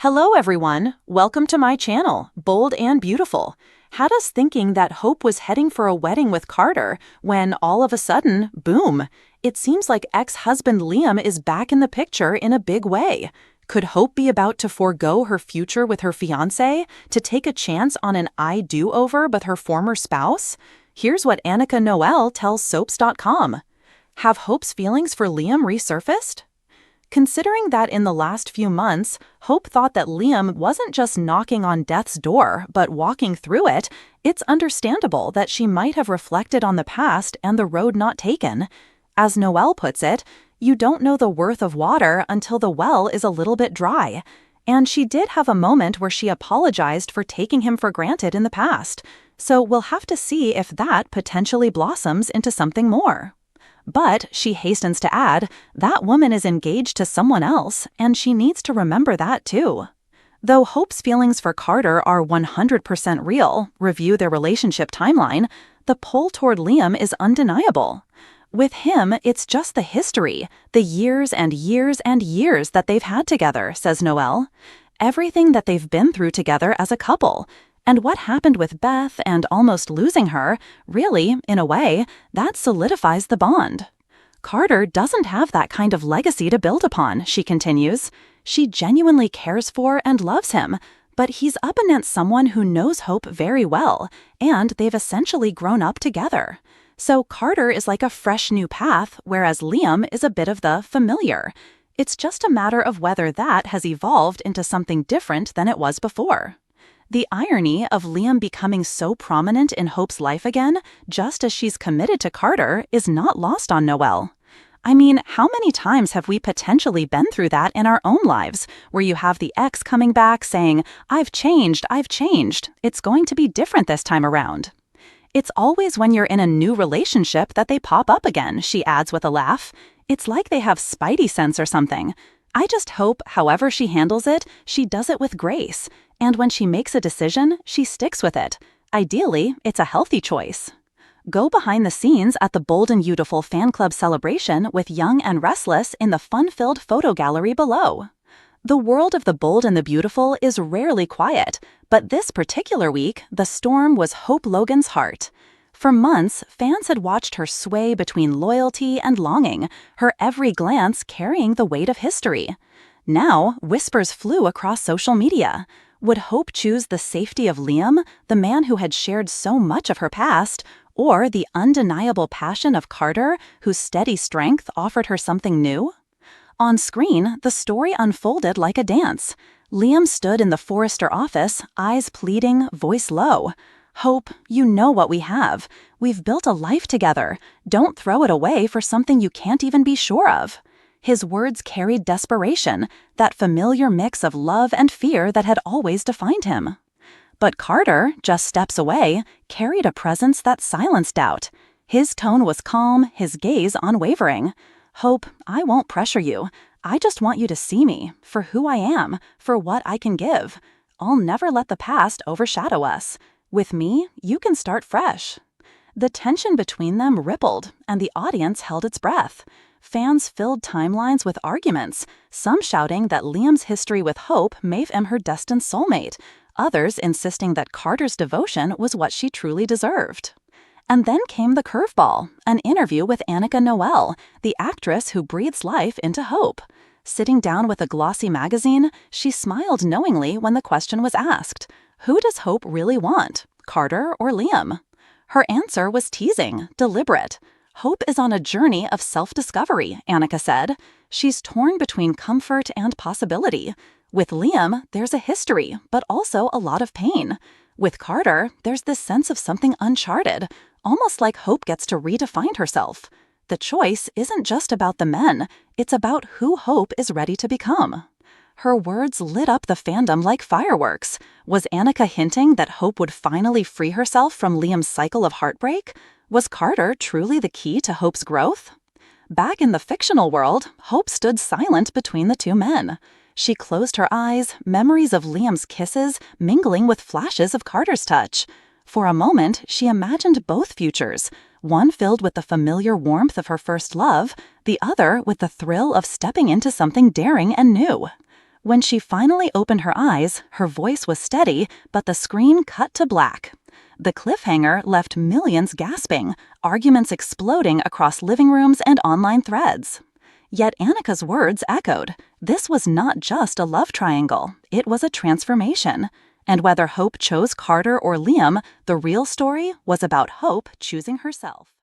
Hello everyone, welcome to my channel, Bold and Beautiful. Had us thinking that Hope was heading for a wedding with Carter when all of a sudden, boom, it seems like ex-husband Liam is back in the picture in a big way. Could Hope be about to forego her future with her fiancé to take a chance on an I do-over with her former spouse? Here's what Annika Noelle tells Soaps.com. Have Hope's feelings for Liam resurfaced? Considering that in the last few months, Hope thought that Liam wasn't just knocking on death's door, but walking through it, it's understandable that she might have reflected on the past and the road not taken. As Noelle puts it, you don't know the worth of water until the well is a little bit dry. And she did have a moment where she apologized for taking him for granted in the past. So we'll have to see if that potentially blossoms into something more. But, she hastens to add, that woman is engaged to someone else, and she needs to remember that too. Though Hope's feelings for Carter are 100% real, review their relationship timeline, the pull toward Liam is undeniable. With him, it's just the history, the years and years and years that they've had together, says Noelle. Everything that they've been through together as a couple. And what happened with Beth and almost losing her, really, in a way, that solidifies the bond. Carter doesn't have that kind of legacy to build upon, she continues. She genuinely cares for and loves him, but he's up against someone who knows Hope very well, and they've essentially grown up together. So Carter is like a fresh new path, whereas Liam is a bit of the familiar. It's just a matter of whether that has evolved into something different than it was before. The irony of Liam becoming so prominent in Hope's life again, just as she's committed to Carter, is not lost on Noelle. I mean, how many times have we potentially been through that in our own lives, where you have the ex coming back saying, I've changed, it's going to be different this time around. It's always when you're in a new relationship that they pop up again, she adds with a laugh. It's like they have spidey sense or something. I just hope, however she handles it, she does it with grace. And when she makes a decision, she sticks with it. Ideally, it's a healthy choice. Go behind the scenes at the Bold and Beautiful fan club celebration with Young and Restless in the fun-filled photo gallery below. The world of the Bold and the Beautiful is rarely quiet, but this particular week, the storm was Hope Logan's heart. For months, fans had watched her sway between loyalty and longing, her every glance carrying the weight of history. Now, whispers flew across social media. Would Hope choose the safety of Liam, the man who had shared so much of her past, or the undeniable passion of Carter, whose steady strength offered her something new? On screen, the story unfolded like a dance. Liam stood in the Forrester office, eyes pleading, voice low. Hope, you know what we have. We've built a life together. Don't throw it away for something you can't even be sure of. His words carried desperation, that familiar mix of love and fear that had always defined him. But Carter, just steps away, carried a presence that silenced doubt. His tone was calm, his gaze unwavering. Hope, I won't pressure you. I just want you to see me, for who I am, for what I can give. I'll never let the past overshadow us. With me, you can start fresh. The tension between them rippled, and the audience held its breath. Fans filled timelines with arguments, some shouting that Liam's history with Hope made him her destined soulmate, others insisting that Carter's devotion was what she truly deserved. And then came the curveball, an interview with Annika Noelle, the actress who breathes life into Hope. Sitting down with a glossy magazine, she smiled knowingly when the question was asked, who does Hope really want, Carter or Liam? Her answer was teasing, deliberate. Hope is on a journey of self-discovery, Annika said. She's torn between comfort and possibility. With Liam, there's a history, but also a lot of pain. With Carter, there's this sense of something uncharted, almost like Hope gets to redefine herself. The choice isn't just about the men, it's about who Hope is ready to become. Her words lit up the fandom like fireworks. Was Annika hinting that Hope would finally free herself from Liam's cycle of heartbreak? Was Carter truly the key to Hope's growth? Back in the fictional world, Hope stood silent between the two men. She closed her eyes, memories of Liam's kisses mingling with flashes of Carter's touch. For a moment, she imagined both futures, one filled with the familiar warmth of her first love, the other with the thrill of stepping into something daring and new. When she finally opened her eyes, her voice was steady, but the screen cut to black. The cliffhanger left millions gasping, arguments exploding across living rooms and online threads. Yet Annika's words echoed. This was not just a love triangle, it was a transformation. And whether Hope chose Carter or Liam, the real story was about Hope choosing herself.